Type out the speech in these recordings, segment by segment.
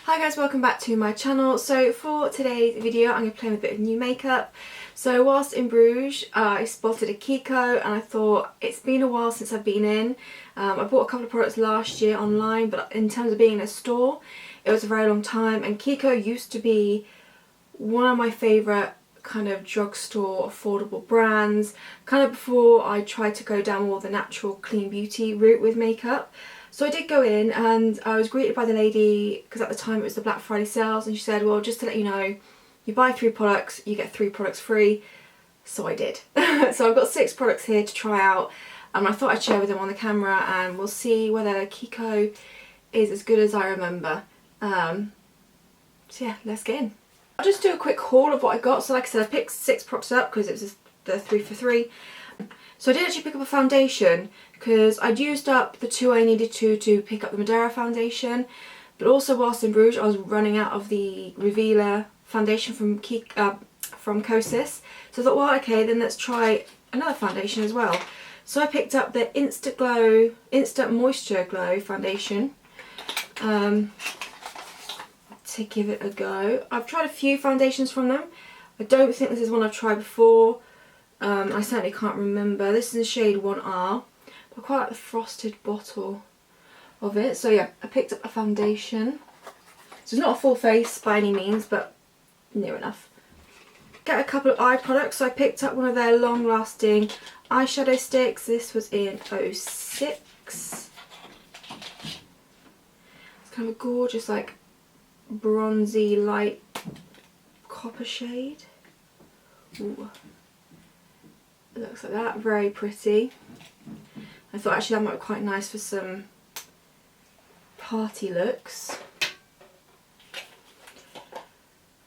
Hi guys, welcome back to my channel. So for today's video I'm going to play with a bit of new makeup. So whilst in Bruges I spotted a Kiko and I thought it's been a while since I've been in. I bought a couple of products last year online, but in terms of being in a store it was a very long time, and Kiko used to be one of my favourite kind of drugstore affordable brands, kind of before I tried to go down more the natural clean beauty route with makeup. So I did go in and I was greeted by the lady, because at the time it was the Black Friday sales, and she said, well, just to let you know, you buy 3 products, you get 3 products free. So I did. So I've got 6 products here to try out, and I thought I'd share with them on the camera, and we'll see whether Kiko is as good as I remember. So yeah, let's get in. I'll just do a quick haul of what I got. So like I said, I picked 6 products up because it was the 3 for 3. So I did actually pick up a foundation because I'd used up the 2 I needed to pick up the Madeira foundation, but also whilst in Bruges I was running out of the Revealer foundation from Kosas. So I thought, well, okay, then let's try another foundation as well. So I picked up the Instant Moisture Glow foundation to give it a go. I've tried a few foundations from them. I don't think this is one I've tried before. I certainly can't remember. This is the shade 1R. I quite like the frosted bottle of it. So yeah, I picked up a foundation. So it's not a full face by any means, but near enough. Get a couple of eye products. So I picked up one of their long-lasting eyeshadow sticks. This was in 06. It's kind of a gorgeous, like, bronzy, light copper shade. Ooh. It looks like that, very pretty. I thought actually that might be quite nice for some party looks.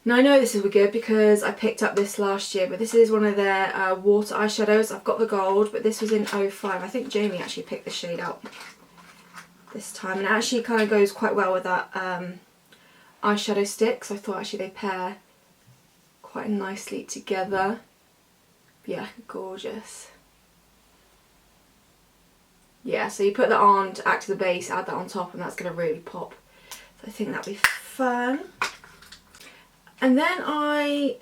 Now I know this is good because I picked up this last year, but this is one of their water eyeshadows. I've got the gold, but this was in 05. I think Jamie actually picked the shade out this time, and it actually kind of goes quite well with that eyeshadow stick, so I thought actually they pair quite nicely together. Yeah, gorgeous. Yeah, so you put that on to act as a base, add that on top, and that's going to really pop. So I think that'd be fun. And then I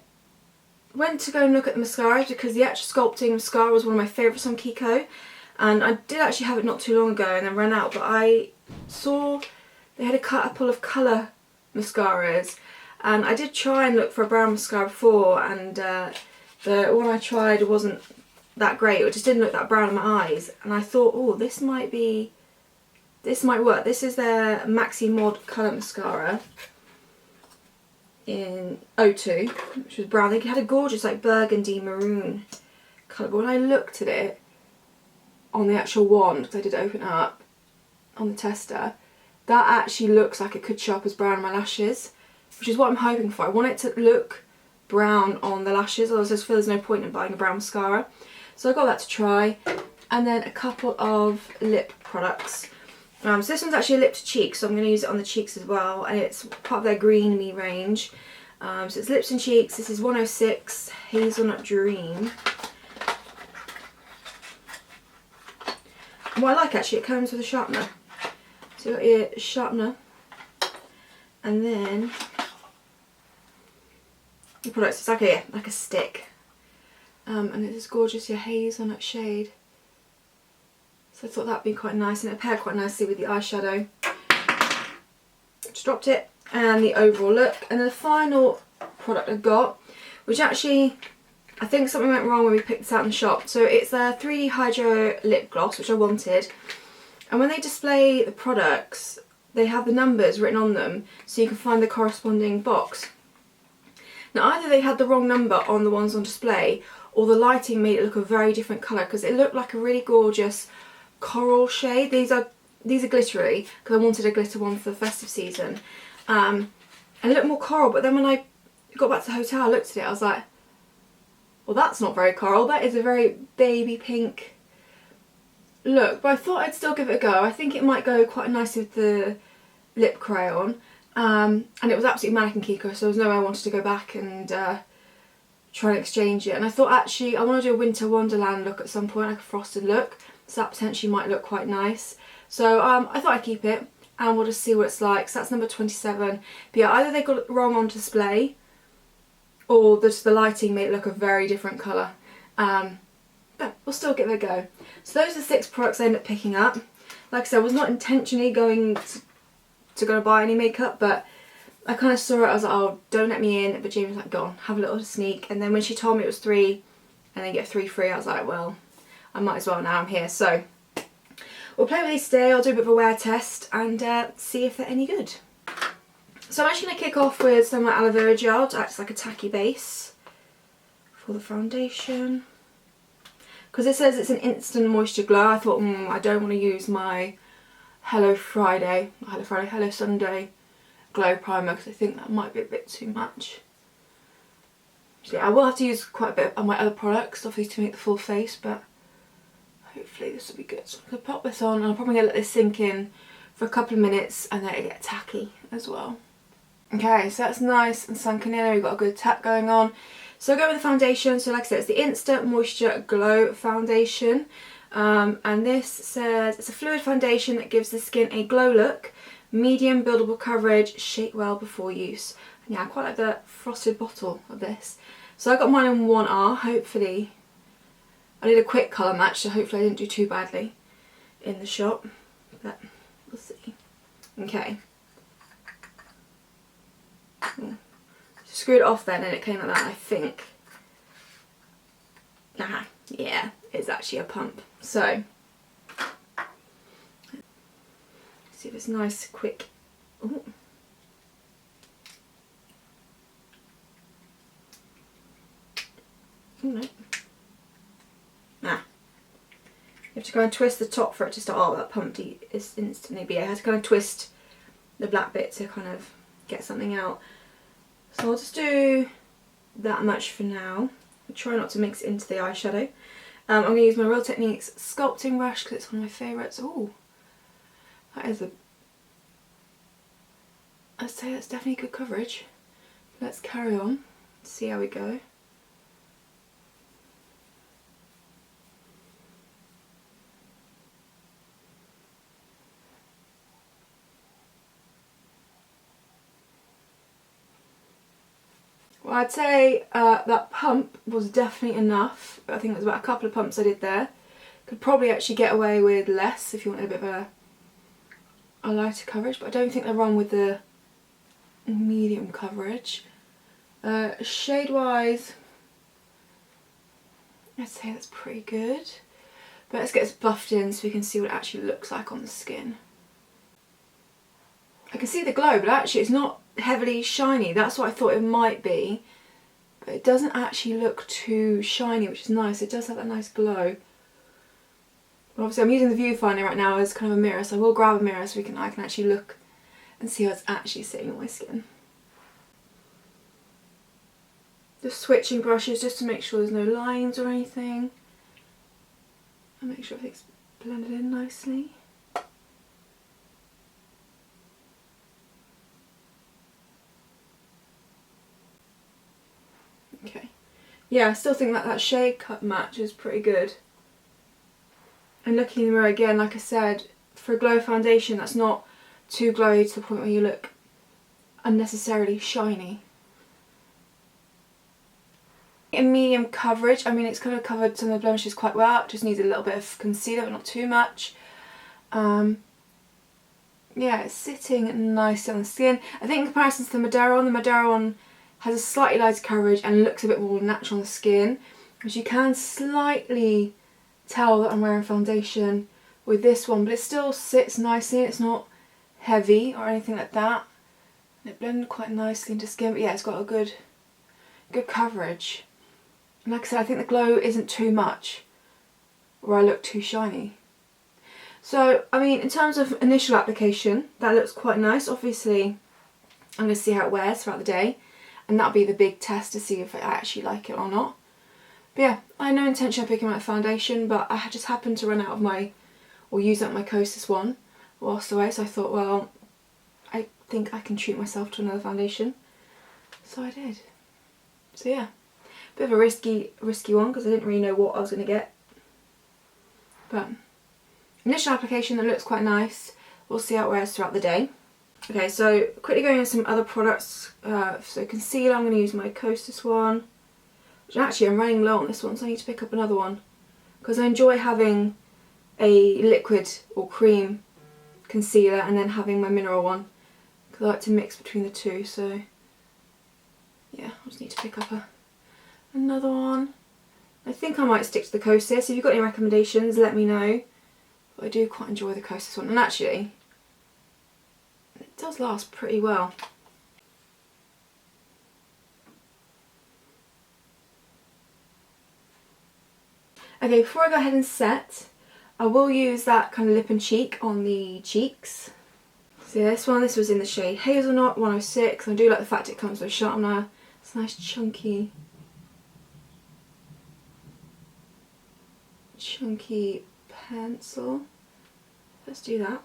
went to go and look at the mascaras because the actual sculpting mascara was one of my favourites on Kiko. And I did actually have it not too long ago and then ran out, but I saw they had a couple of colour mascaras. And I did try and look for a brown mascara before, and the one I tried wasn't that great. It just didn't look that brown in my eyes, and I thought, oh, this might work. This is their Maxi Mod Colour Mascara in 02, which was brown. They had a gorgeous like burgundy maroon colour, but when I looked at it on the actual wand, because I did open it up on the tester, that actually looks like it could show up as brown in my lashes, which is what I'm hoping for. I want it to look brown on the lashes, otherwise I just feel there's no point in buying a brown mascara. So I got that to try, and then a couple of lip products. So this one's actually a lip to cheek, so I'm going to use it on the cheeks as well, and it's part of their Green Me range. So it's lips and cheeks. This is 106 Hazelnut Dream. And what I like actually, it comes with a sharpener. So you've got your sharpener, and then the products. It's like a stick. And it's this gorgeous hazelnut shade. So I thought that'd be quite nice, and it paired quite nicely with the eyeshadow. Just dropped it, and the overall look. And the final product I got, which actually, I think something went wrong when we picked this out in the shop. So it's their 3D Hydro Lip Gloss, which I wanted. And when they display the products, they have the numbers written on them, so you can find the corresponding box. Now either they had the wrong number on the ones on display, or the lighting made it look a very different colour, because it looked like a really gorgeous coral shade. These are glittery because I wanted a glitter one for the festive season. And it looked more coral, but then when I got back to the hotel I looked at it, I was like, well, that's not very coral, that is a very baby pink look. But I thought I'd still give it a go. I think it might go quite nicely with the lip crayon. And it was absolutely manic in Kiko, so there was no way I wanted to go back and try and exchange it. And I thought actually I want to do a Winter Wonderland look at some point, like a frosted look, so that potentially might look quite nice. So I thought I'd keep it, and we'll just see what it's like. So that's number 27. But yeah, either they got it wrong on display or the lighting made it look a very different colour. But we'll still give it a go. So those are 6 products I ended up picking up. Like I said, I was not intentionally going to go buy any makeup, but I kind of saw it. I was like, oh, don't let me in. But Jamie was like, go on, have a little sneak. And then when she told me it was 3 and then get 3 free, I was like, well, I might as well now I'm here. So we'll play with these today. I'll do a bit of a wear test and see if they're any good. So I'm actually going to kick off with some aloe vera gel to act as like a tacky base for the foundation. Because it says it's an instant moisture glow, I thought, I don't want to use my Hello Sunday glow primer because I think that might be a bit too much. So yeah, I will have to use quite a bit of my other products, obviously, to make the full face, but hopefully this will be good. So I'm going to pop this on and I'm probably going to let this sink in for a couple of minutes and then it get tacky as well. Okay, so that's nice and sunken in. We've got a good tap going on. So I'll go with the foundation. So like I said, it's the Instant Moisture Glow Foundation. And this says it's a fluid foundation that gives the skin a glow look, medium buildable coverage, shake well before use. And yeah, I quite like the frosted bottle of this. So I got mine in 1R, hopefully. I did a quick colour match, so hopefully I didn't do too badly in the shop. But we'll see. Okay. Screwed it off then and it came like that, I think. Yeah, it's actually a pump. So, let's see if it's nice, quick. Ooh. No. You have to kind of twist the top for it to start. Oh, that pumped is instantly. But yeah, I had to kind of twist the black bit to kind of get something out. So I'll just do that much for now. I'll try not to mix it into the eyeshadow. I'm going to use my Real Techniques sculpting brush because it's one of my favourites. Oh, that is I'd say that's definitely good coverage. Let's carry on, see how we go. Well, I'd say that pump was definitely enough. I think it was about a couple of pumps I did there. Could probably actually get away with less if you want a bit of a lighter coverage, but I don't think they're wrong with the medium coverage. Shade wise, I'd say that's pretty good. But let's get this buffed in so we can see what it actually looks like on the skin. I can see the glow, but actually it's not heavily shiny. That's what I thought it might be, but it doesn't actually look too shiny, which is nice. It does have that nice glow. But obviously I'm using the viewfinder right now as kind of a mirror, so I will grab a mirror so I can actually look and see how it's actually sitting on my skin. Just switching brushes just to make sure there's no lines or anything, and make sure everything's blended in nicely. Okay, yeah, I still think that shade cut match is pretty good. And looking in the mirror again, like I said, for a glow foundation that's not too glowy to the point where you look unnecessarily shiny. A medium coverage, I mean it's kind of covered some of the blemishes quite well, it just needs a little bit of concealer but not too much. Yeah, it's sitting nicely on the skin. I think in comparison to the Madera one has a slightly lighter coverage and looks a bit more natural on the skin, because you can slightly tell that I'm wearing foundation with this one, but it still sits nicely. It's not heavy or anything like that. And it blended quite nicely into skin, but yeah, it's got a good coverage. And like I said, I think the glow isn't too much where I look too shiny. So, I mean, in terms of initial application, that looks quite nice. Obviously, I'm going to see how it wears throughout the day, and that'll be the big test to see if I actually like it or not. But yeah, I had no intention of picking out a foundation, but I just happened to run out of use up my Kosas one whilst away, so I thought, well, I think I can treat myself to another foundation. So I did. So yeah, bit of a risky one because I didn't really know what I was going to get. But initial application, that looks quite nice. we'll see how it wears throughout the day. Okay, so quickly going into some other products. So concealer, I'm going to use my Kosas one. Which actually I'm running low on this one, so I need to pick up another one. Because I enjoy having a liquid or cream concealer and then having my mineral one. Because I like to mix between the two, so yeah, I just need to pick up another one. I think I might stick to the Kosas. If you've got any recommendations, let me know. But I do quite enjoy the Kosas one. And actually, it does last pretty well. Okay, before I go ahead and set, I will use that kind of lip and cheek on the cheeks. So this was in the shade Hazelnut 106. I do like the fact it comes with a sharpener. It's a nice chunky pencil. Let's do that.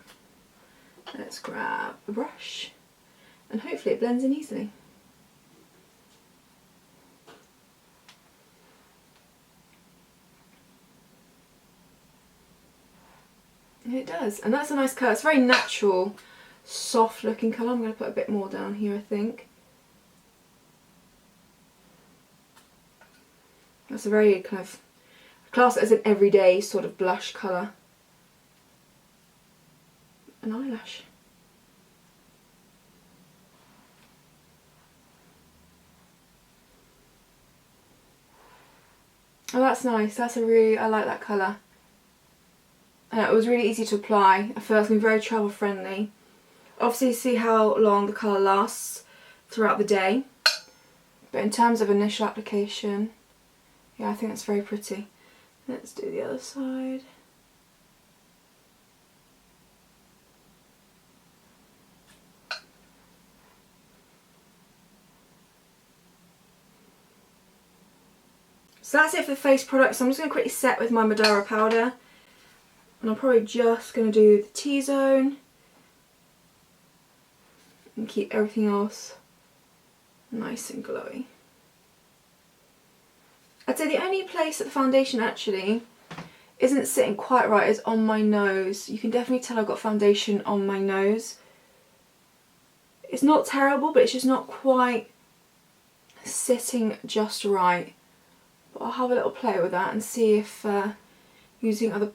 Let's grab a brush and hopefully it blends in easily. It does, and that's a nice colour. It's a very natural, soft looking colour. I'm going to put a bit more down here, I think. That's a very kind of, class it as an everyday sort of blush colour. An eyelash. Oh, that's nice. That's I like that colour. It was really easy to apply. I feel it's been very travel friendly. Obviously see how long the colour lasts throughout the day. But in terms of initial application, yeah, I think that's very pretty. Let's do the other side. So that's it for the face products. I'm just going to quickly set with my Madara powder. And I'm probably just going to do the T-zone and keep everything else nice and glowy. I'd say the only place that the foundation actually isn't sitting quite right is on my nose. You can definitely tell I've got foundation on my nose. It's not terrible, but it's just not quite sitting just right. But I'll have a little play with that and see if using another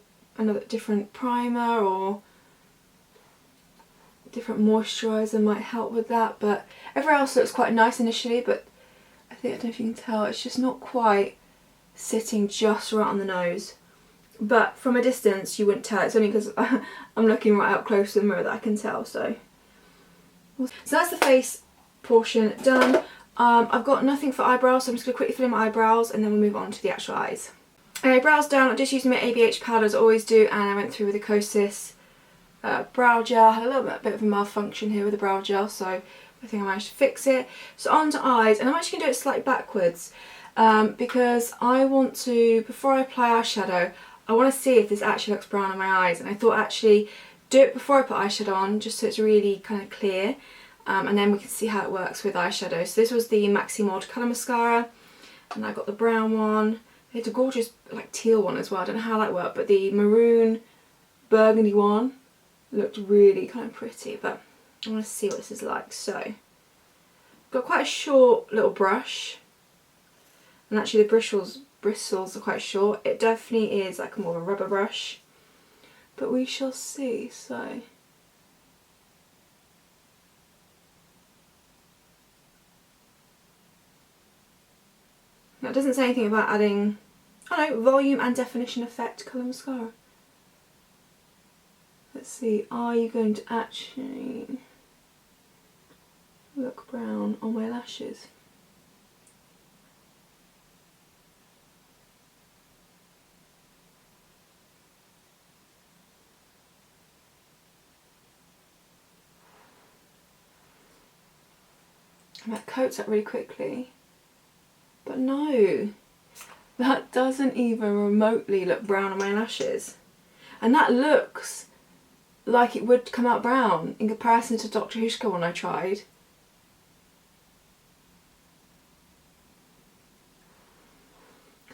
different primer or different moisturiser might help with that. But everywhere else looks quite nice initially, but I don't know if you can tell, it's just not quite sitting just right on the nose. But from a distance you wouldn't tell. It's only because I'm looking right up close to the mirror that I can tell. So that's the face portion done. I've got nothing for eyebrows, so I'm just going to quickly fill in my eyebrows and then we'll move on to the actual eyes. Okay, brows down. I'm just using my ABH powder as I always do, and I went through with the Kosas brow gel. I had a little bit of a malfunction here with the brow gel, so I think I managed to fix it. So on to eyes, and I'm actually going to do it slightly backwards because I want to, before I apply eyeshadow, I want to see if this actually looks brown on my eyes, and I thought actually do it before I put eyeshadow on, just so it's really kind of clear, and then we can see how it works with eyeshadow. So this was the Maxi Mod Colour Mascara, and I got the brown one. They had a gorgeous like teal one as well. I don't know how that worked, but the maroon burgundy one looked really kind of pretty. But I want to see what this is like. So I've got quite a short little brush, and actually the bristles are quite short. It definitely is like more of a rubber brush, but we shall see. So now it doesn't say anything about adding, I don't know, volume and definition effect colour mascara. Let's see, are you going to actually look brown on my lashes? And that coats up really quickly. But no, that doesn't even remotely look brown on my lashes. And that looks like it would come out brown in comparison to Dr. Hushka one I tried.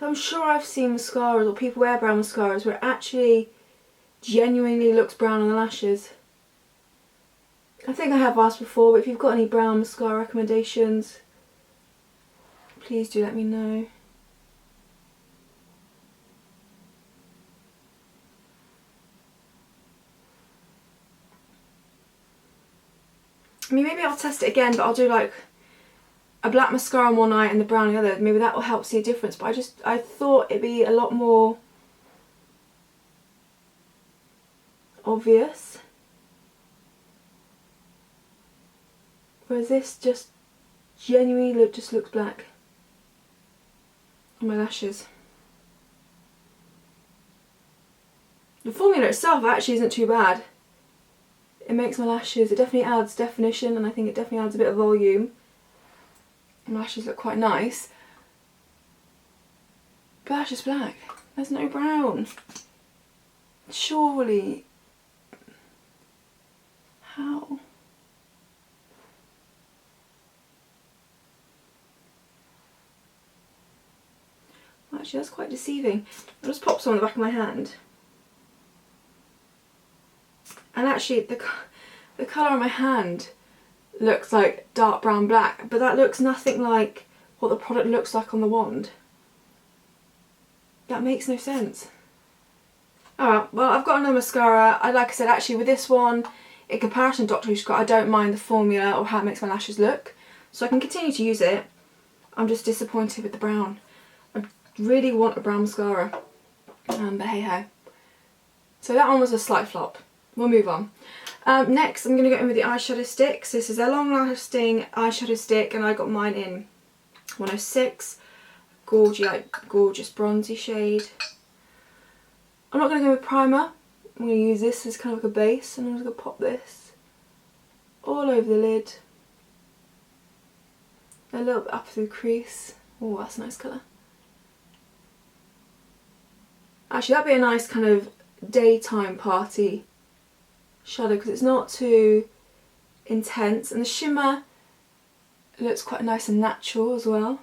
I'm sure I've seen mascaras, or people wear brown mascaras, where it actually genuinely looks brown on the lashes. I think I have asked before, but if you've got any brown mascara recommendations, please do let me know. I mean, maybe I'll test it again, but I'll do like a black mascara on one eye and the brown on the other. Maybe that will help see a difference, but I thought it'd be a lot more obvious. Whereas this just genuinely just looks black on my lashes. The formula itself actually isn't too bad. It makes my lashes, it definitely adds definition, and I think it definitely adds a bit of volume. My lashes look quite nice. But that's just black. There's no brown. Surely. How? Actually, that's quite deceiving. I'll just pop some on the back of my hand. And actually, the colour on my hand looks like dark brown black, but that looks nothing like what the product looks like on the wand. That makes no sense. Alright, well, I've got another mascara. Like I said, actually with this one, in comparison to Dr. Who Scott, I don't mind the formula or how it makes my lashes look. So I can continue to use it. I'm just disappointed with the brown. I really want a brown mascara. But hey ho. So that one was a slight flop. We'll move on. Next, I'm going to go in with the eyeshadow sticks. This is a long-lasting eyeshadow stick, and I got mine in 106. Gorgeous bronzy shade. I'm not going to go with primer. I'm going to use this as kind of like a base, and I'm just going to pop this all over the lid. A little bit up through the crease. Oh, that's a nice colour. Actually, that'd be a nice kind of daytime party shadow because it's not too intense, and the shimmer looks quite nice and natural as well.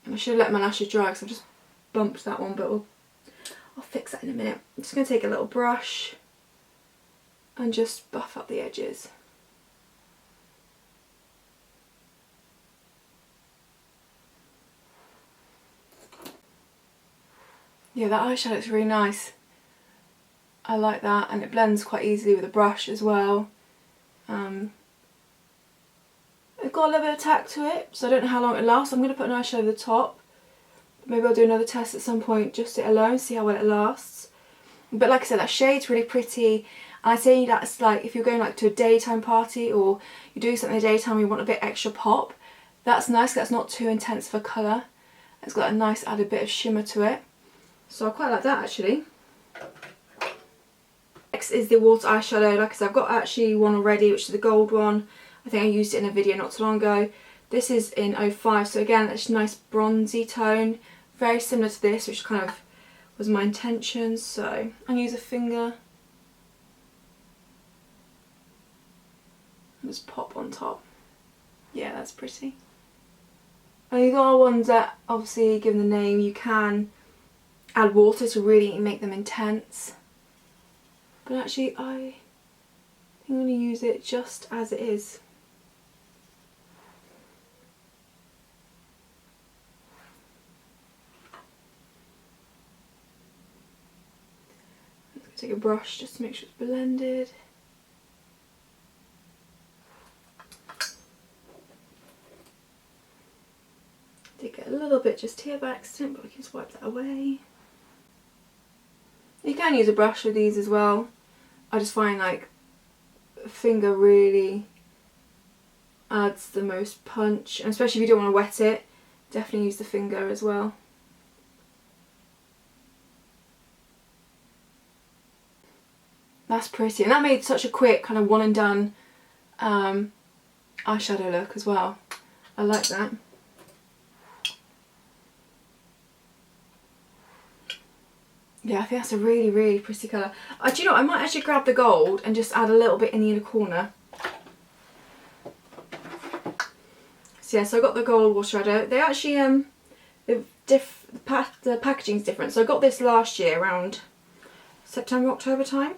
And I should have let my lashes dry because I've just bumped that one, but I'll fix that in a minute. I'm just going to take a little brush and just buff up the edges. Yeah, that eyeshadow looks really nice. I like that, and it blends quite easily with a brush as well. It's got a little bit of tack to it, so I don't know how long it lasts. I'm going to put an eyeshadow over the top. Maybe I'll do another test at some point, just it alone, see how well it lasts. But like I said, that shade's really pretty. And I say that's like if you're going like to a daytime party or you're doing something in the daytime and you want a bit extra pop, that's nice. That's not too intense of a colour. It's got a nice added bit of shimmer to it. So I quite like that actually. Next is the water eyeshadow. Like I said, I've got actually one already, which is the gold one. I think I used it in a video not too long ago. This is in 05, so again, it's a nice bronzy tone. Very similar to this, which kind of was my intention. So I'm going to use a finger. And just pop on top. Yeah, that's pretty. And these are ones that, obviously, given the name, you can add water to really make them intense. But actually, I'm going to use it just as it is. I'm going to take a brush just to make sure it's blended. Did get a little bit just here by accident, but we can just wipe that away. You can use a brush with these as well. I just find like a finger really adds the most punch, and especially if you don't want to wet it, definitely use the finger as well. That's pretty, and that made such a quick kind of one and done eyeshadow look as well. I like that. Yeah, I think that's a really, really pretty colour. Do you know what? I might actually grab the gold and just add a little bit in the inner corner. So yeah, so I got the gold water shadow. They actually, the packaging's different. So I got this last year around September, October time.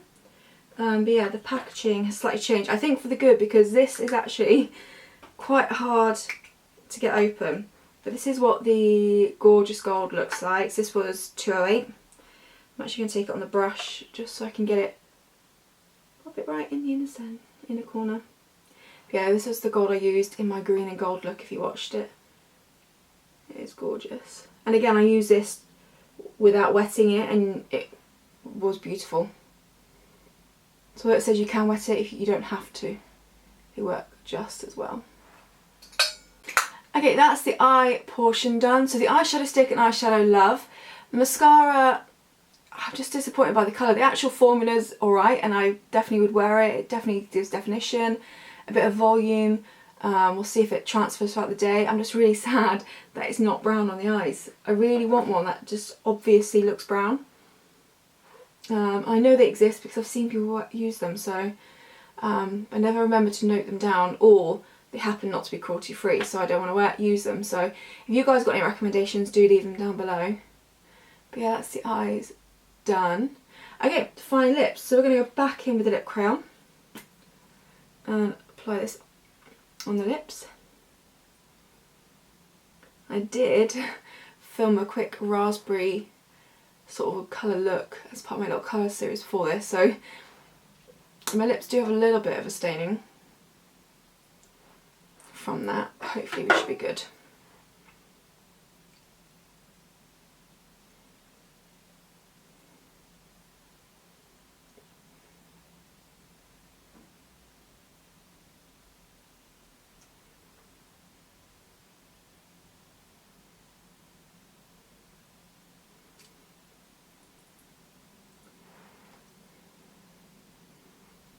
But yeah, the packaging has slightly changed. I think for the good, because this is actually quite hard to get open. But this is what the Gorgeous Gold looks like. So this was £2.08. I'm actually going to take it on the brush just so I can get it, pop it right in the inner corner. But yeah, this was the gold I used in my green and gold look if you watched it. It is gorgeous. And again, I used this without wetting it and it was beautiful. So it says you can wet it if you don't have to. It works just as well. Okay, that's the eye portion done. So the eyeshadow stick and eyeshadow love. The mascara, I'm just disappointed by the colour. The actual formula's alright and I definitely would wear it. It definitely gives definition, a bit of volume. We'll see if it transfers throughout the day. I'm just really sad that it's not brown on the eyes. I really want one that just obviously looks brown. I know they exist because I've seen people use them, so I never remember to note them down, or they happen not to be cruelty free, so I don't want to use them. So if you guys got any recommendations, do leave them down below. But yeah, that's the eyes done. Okay, fine lips. So we're going to go back in with the lip crayon and apply this on the lips. I did film a quick raspberry sort of colour look as part of my little colour series for this, so my lips do have a little bit of a staining from that. Hopefully we should be good.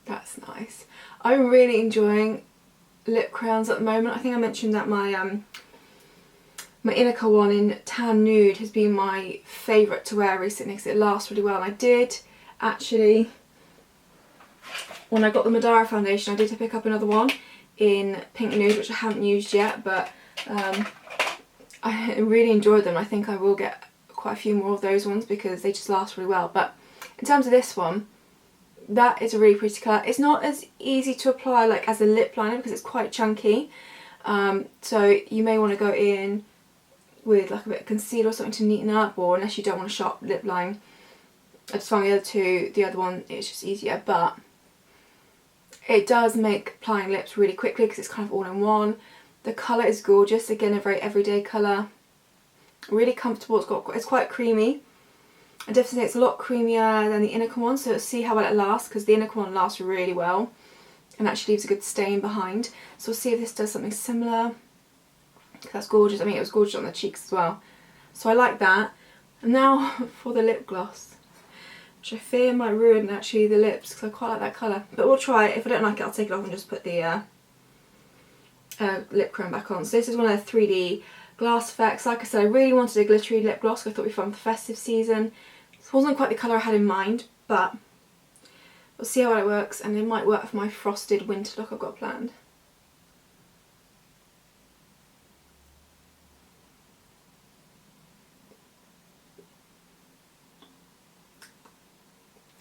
That's nice. I'm really enjoying lip crayons at the moment. I think I mentioned that my my Inica one in Tan Nude has been my favourite to wear recently because it lasts really well. And I did actually, when I got the Madara foundation, I did pick up another one in Pink Nude, which I haven't used yet, but I really enjoyed them. I think I will get quite a few more of those ones because they just last really well. But in terms of this one, that is a really pretty colour. It's not as easy to apply like as a lip liner because it's quite chunky. So you may want to go in with like a bit of concealer or something to neaten up, or unless you don't want a sharp lip line. I just found the other one, it's just easier, but it does make applying lips really quickly because it's kind of all in one. The colour is gorgeous, again a very everyday colour. Really comfortable, it's quite creamy. I definitely think it's a lot creamier than the Inica one, so let's see how well it lasts, because the Inica one lasts really well and actually leaves a good stain behind. So we'll see if this does something similar. That's gorgeous. I mean, it was gorgeous on the cheeks as well. So I like that. And now for the lip gloss, which I fear might ruin actually the lips because I quite like that colour. But we'll try it. If I don't like it, I'll take it off and just put the lip crayon back on. So this is one of the 3D glass effects. Like I said, I really wanted a glittery lip gloss. I thought it'd be fun for festive season. This wasn't quite the colour I had in mind, but we'll see how well it works, and it might work for my frosted winter look I've got planned.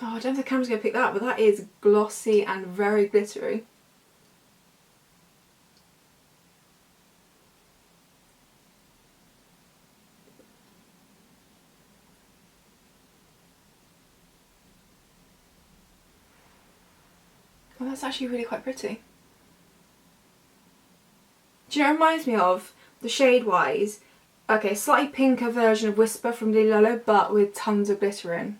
Oh, I don't know if the camera's going to pick that up, but that is glossy and very glittery. Well, that's actually really quite pretty. Do you know, it reminds me of, the shade wise, okay, slightly pinker version of Whisper from Lily Lolo, but with tons of glitter in.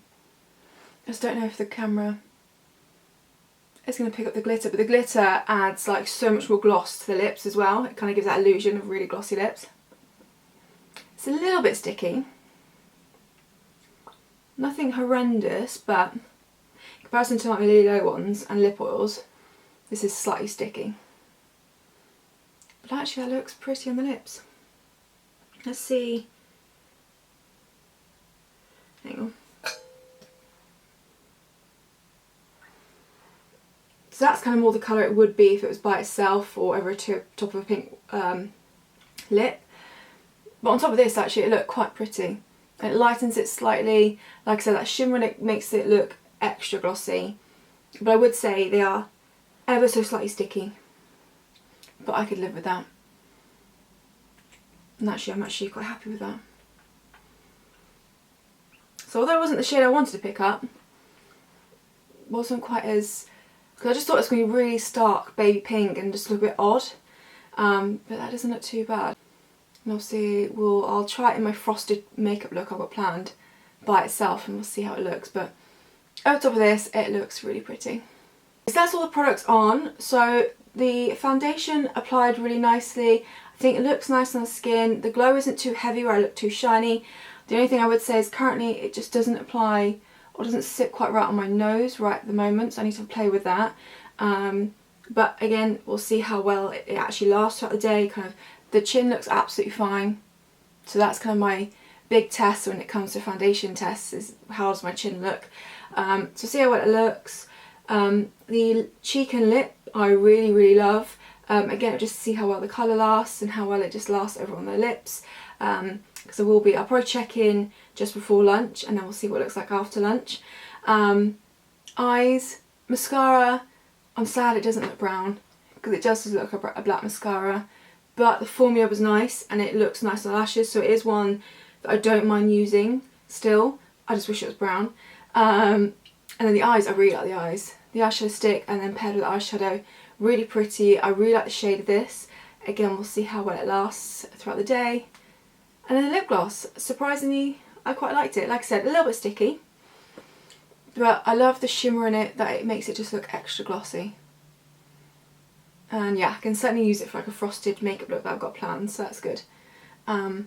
I just don't know if the camera is going to pick up the glitter, but the glitter adds like so much more gloss to the lips as well. It kind of gives that illusion of really glossy lips. It's a little bit sticky. Nothing horrendous, but in comparison to like my Lily Lolo ones and lip oils, this is slightly sticky. But actually that looks pretty on the lips. Let's see. Hang on. So that's kind of more the colour it would be if it was by itself or over top of a pink lip. But on top of this, actually, it looked quite pretty. It lightens it slightly. Like I said, that shimmer makes it look extra glossy. but I would say they are ever so slightly sticky, but I could live with that. And actually I'm actually quite happy with that. So although it wasn't the shade I wanted to pick up, wasn't quite as, because I just thought it was going to be really stark baby pink and just look a bit odd, but that doesn't look too bad. And obviously I'll try it in my frosted makeup look I've got planned by itself, and we'll see how it looks, but over top of this it looks really pretty. So that's all the products on. So the foundation applied really nicely. I think it looks nice on the skin. The glow isn't too heavy where I look too shiny. The only thing I would say is currently it just doesn't apply or doesn't sit quite right on my nose right at the moment, so I need to play with that. But again, we'll see how well it actually lasts throughout the day. Kind of the chin looks absolutely fine, so that's kind of my big test when it comes to foundation tests, is how does my chin look. So see how well it looks. The cheek and lip I really love. Again, just to see how well the colour lasts and how well it just lasts over on the lips. Because I'll probably check in just before lunch and then we'll see what it looks like after lunch. Eyes, mascara, I'm sad it doesn't look brown because it does look like a black mascara, but the formula was nice and it looks nice on the lashes, so it is one that I don't mind using still. I just wish it was brown. And then the eyes, I really like the eyes. The eyeshadow stick and then paired with eyeshadow, really pretty. I really like the shade of this. Again, we'll see how well it lasts throughout the day. And then the lip gloss, surprisingly I quite liked it. Like I said, a little bit sticky, but I love the shimmer in it, that it makes it just look extra glossy. And yeah, I can certainly use it for like a frosted makeup look that I've got planned, so that's good. So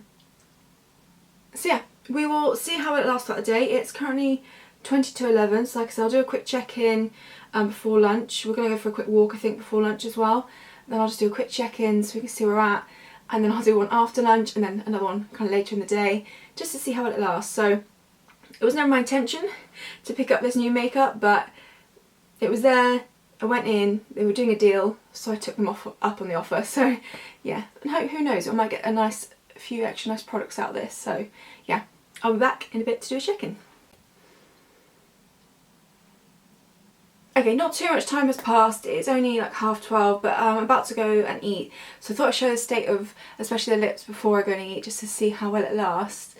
yeah, we will see how it lasts throughout the day. It's currently 20 to 11, so like I said, I'll do a quick check-in before lunch. We're going to go for a quick walk I think before lunch as well. Then I'll just do a quick check-in so we can see where we're at, and then I'll do one after lunch and then another one kind of later in the day just to see how it lasts. So it was never my intention to pick up this new makeup, but it was there. I went in, they were doing a deal, so I took them up on the offer. So yeah, and who knows, I might get a few extra nice products out of this. So yeah, I'll be back in a bit to do a check-in. Okay, not too much time has passed, it's only like 12:30, but I'm about to go and eat. So I thought I'd show the state of, especially the lips, before I go and eat, just to see how well it lasts.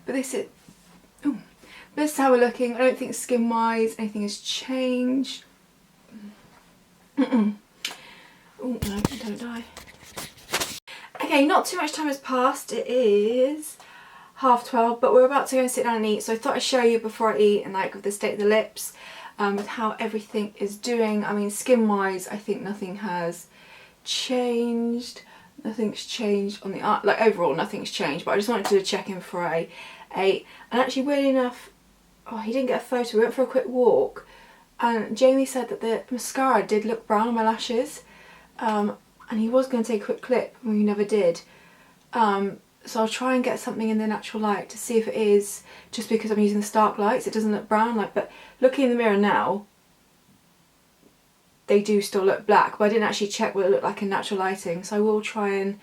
But this is how we're looking. I don't think skin-wise anything has changed. Oh no, don't die. Okay, not too much time has passed, it is 12:30, but we're about to go and sit down and eat. So I thought I'd show you before I eat and like the state of the lips. With how everything is doing. I mean, skin wise I think nothing has changed. Nothing's changed on the art, like overall nothing's changed, but I just wanted to check in before I ate. And actually, weirdly enough, he didn't get a photo. We went for a quick walk and Jamie said that the mascara did look brown on my lashes, and he was going to take a quick clip and we never did. So I'll try and get something in the natural light to see if it is, just because I'm using the Stark lights it doesn't look brown, but looking in the mirror now they do still look black, but I didn't actually check what it looked like in natural lighting, so I will try and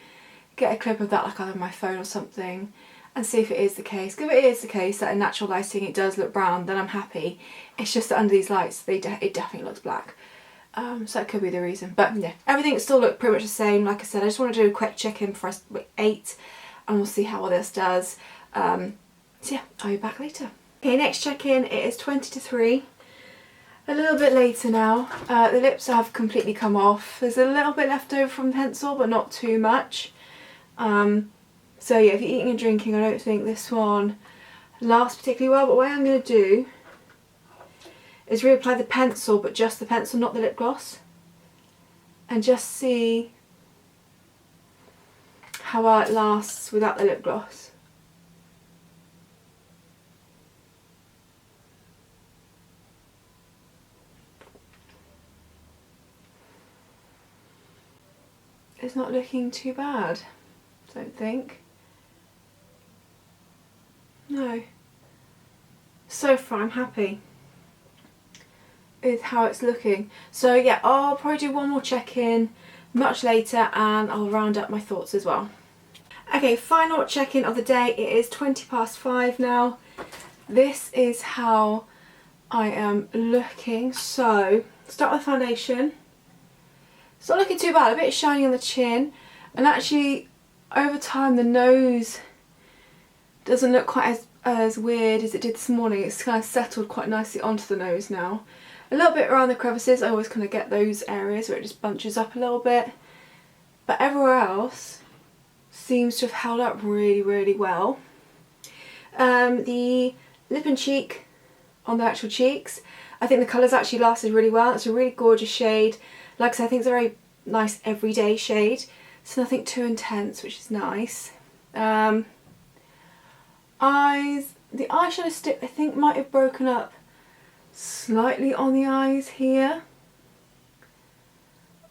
get a clip of that like either on my phone or something and see if it is the case. If it is the case that in natural lighting it does look brown, then I'm happy. It's just that under these lights it definitely looks black. So that could be the reason, but yeah, everything still looked pretty much the same. Like I said, I just want to do a quick check-in before I ate, and we'll see how well this does. So yeah, I'll be back later. Okay, next check-in, it is 20 to 3. A little bit later now. The lips have completely come off. There's a little bit left over from the pencil, but not too much. So yeah, if you're eating and drinking, I don't think this one lasts particularly well, but what I'm going to do is reapply the pencil, but just the pencil, not the lip gloss, and just see how well it lasts without the lip gloss. It's not looking too bad, I don't think. No. So far I'm happy with how it's looking. So yeah, I'll probably do one more check-in much later and I'll round up my thoughts as well. Okay, final check-in of the day. It is 5:20 now. This is how I am looking. So, start with foundation. It's not looking too bad, a bit shiny on the chin, and actually over time the nose doesn't look quite as weird as it did this morning. It's kind of settled quite nicely onto the nose now. A little bit around the crevices, I always kind of get those areas where it just bunches up a little bit, but everywhere else seems to have held up really, really well. The lip and cheek on the actual cheeks, I think the colours actually lasted really well. It's a really gorgeous shade. Like I said, I think it's a very nice everyday shade. It's nothing too intense, which is nice. Eyes, the eyeshadow stick I think might have broken up slightly on the eyes here.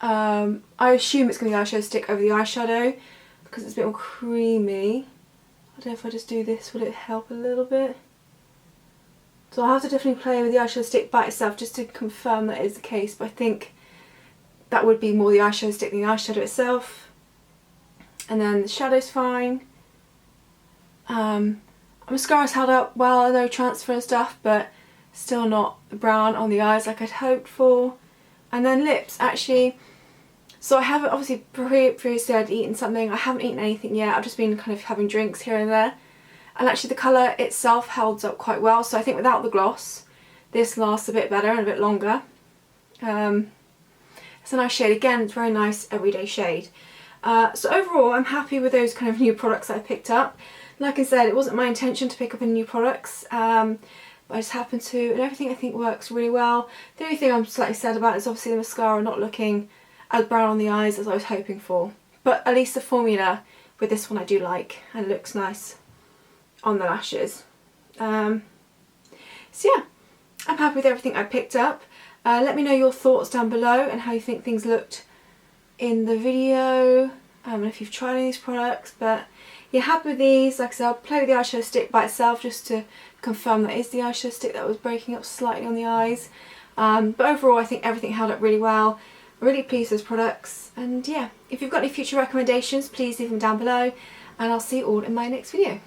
I assume it's going to be eyeshadow stick over the eyeshadow because it's a bit more creamy. I don't know if I just do this, will it help a little bit? So I'll have to definitely play with the eyeshadow stick by itself just to confirm that is the case, but I think that would be more the eyeshadow stick than the eyeshadow itself. And then the shadow's fine. Mascara's held up well, no transfer and stuff, but still not brown on the eyes like I'd hoped for. And then lips, actually, so I haven't, obviously previously I'd eaten something, I haven't eaten anything yet, I've just been kind of having drinks here and there. And actually the colour itself holds up quite well, so I think without the gloss, this lasts a bit better and a bit longer. It's a nice shade, again, it's a very nice everyday shade. So overall I'm happy with those kind of new products that I picked up. Like I said, it wasn't my intention to pick up any new products, but I just happened to, and everything I think works really well. The only thing I'm slightly sad about is obviously the mascara not looking as brown on the eyes as I was hoping for. But at least the formula with this one I do like, and it looks nice on the lashes. So yeah, I'm happy with everything I picked up. Let me know your thoughts down below and how you think things looked in the video, and if you've tried any of these products. But you're happy with these, like I said, I'll play with the eyeshadow stick by itself just to confirm that is the eyeshadow stick that was breaking up slightly on the eyes. But overall I think everything held up really well. I'm really pleased with those products, and yeah, if you've got any future recommendations please leave them down below, and I'll see you all in my next video.